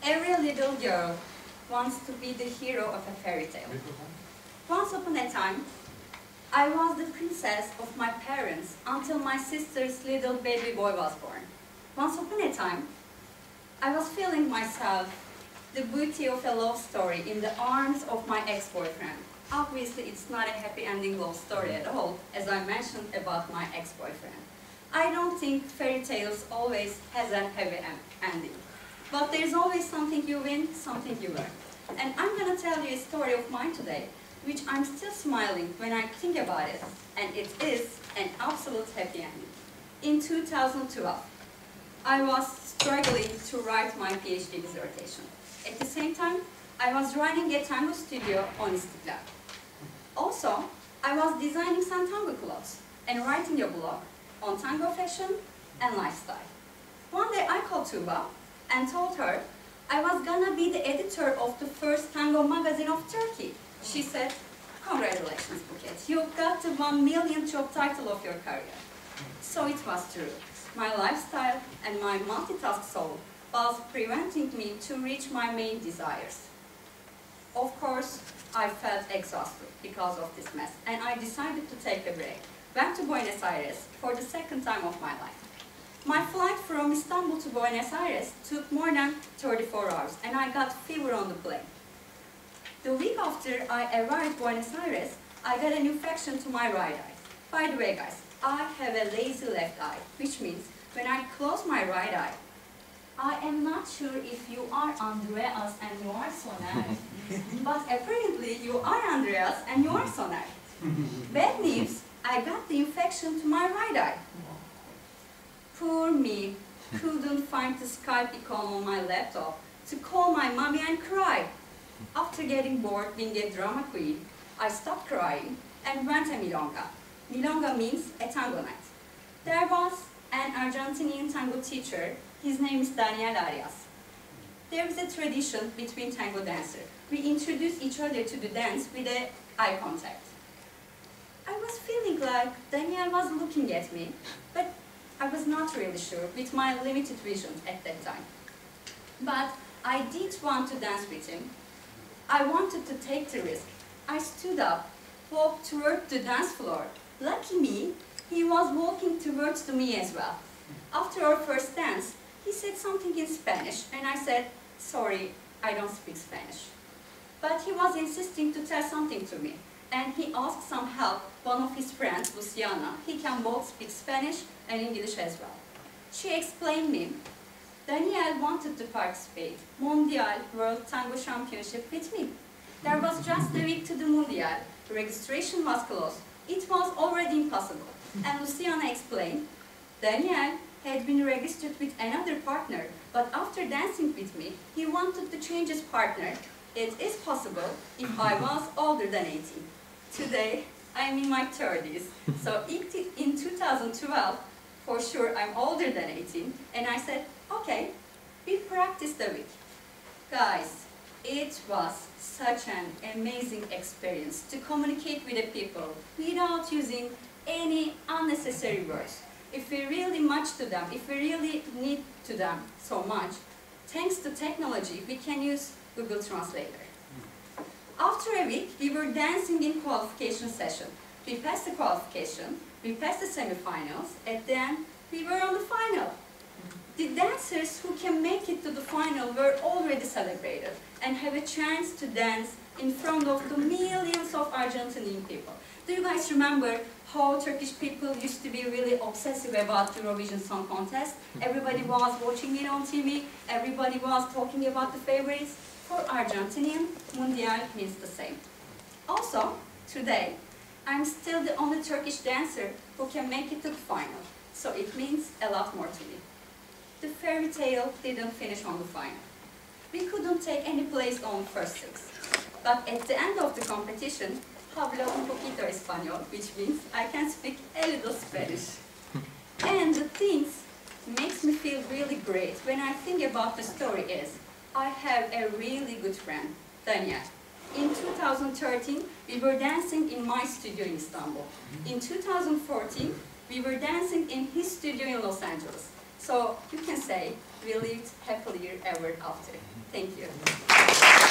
Every little girl wants to be the hero of a fairy tale. Once upon a time, I was the princess of my parents until my sister's little baby boy was born. Once upon a time, I was feeling myself the beauty of a love story in the arms of my ex-boyfriend. Obviously, it's not a happy ending love story at all, as I mentioned about my ex-boyfriend. I don't think fairy tales always has a happy ending. But there's always something you win, something you learn. And I'm going to tell you a story of mine today, which I'm still smiling when I think about it, and it is an absolute happy ending. In 2012, I was struggling to write my PhD dissertation. At the same time, I was running a tango studio on Istanbul. Also, I was designing some tango clothes and writing a blog on tango fashion and lifestyle. One day I called Tuba and told her I was gonna be the editor of the first tango magazine of Turkey. She said, "Congratulations, Buket, you got the 1 millionth job title of your career." So it was true. My lifestyle and my multitask soul was preventing me to reach my main desires. Of course, I felt exhausted because of this mess, and I decided to take a break. Went to Buenos Aires for the second time of my life. My flight from Istanbul to Buenos Aires took more than 34 hours, and I got fever on the plane. The week after I arrived Buenos Aires, I got an infection to my right eye. By the way, guys, I have a lazy left eye, which means when I close my right eye, I am not sure if you are Andreas and you are Soner, but apparently you are Andreas and you are Soner. Bad news, I got the infection to my right eye. Poor me, couldn't find the Skype icon on my laptop to call my mommy and cry. After getting bored being a drama queen, I stopped crying and went to Milonga. Milonga means a tango night. There was an Argentinian tango teacher. His name is Daniel Arias. There is a tradition between tango dancers. We introduce each other to the dance with eye contact. I was feeling like Daniel was looking at me, but I was not really sure with my limited vision at that time. But I did want to dance with him. I wanted to take the risk. I stood up, walked toward the dance floor. Lucky me, he was walking towards me as well. After our first dance, he said something in Spanish, and I said, "Sorry, I don't speak Spanish." But he was insisting to tell something to me, and he asked some help one of his friends, Luciana. He can both speak Spanish and English as well. She explained me, Daniel wanted to participate Mondial World Tango Championship with me. There was just a week to the Mondial. The registration was closed. It was already impossible. And Luciana explained, Daniel had been registered with another partner, but after dancing with me, he wanted to change his partner. It is possible if I was older than 18. Today, I'm in my 30s, so in 2012, for sure I'm older than 18, and I said, okay, we practiced a week. Guys, it was such an amazing experience to communicate with the people without using any unnecessary words. If we really much to them, if we really need to them so much, thanks to technology, we can use Google Translator. After a week, we were dancing in qualification session. We passed the qualification, we passed the semifinals, and then we were on the final. The dancers who can make it to the final were already celebrated and have a chance to dance in front of the millions of Argentinian people. Do you guys remember how Turkish people used to be really obsessive about the Eurovision Song Contest? Everybody was watching it on TV, everybody was talking about the favorites. For Argentinian, Mundial means the same. Also, today, I'm still the only Turkish dancer who can make it to the final, so it means a lot more to me. The fairy tale didn't finish on the final. We couldn't take any place on first six, but at the end of the competition, hablo un poquito español, which means I can speak a little Spanish. And the things makes me feel really great when I think about the story is, I have a really good friend, Daniel. In 2013, we were dancing in my studio in Istanbul. In 2014, we were dancing in his studio in Los Angeles. So you can say we lived happily ever after. Thank you.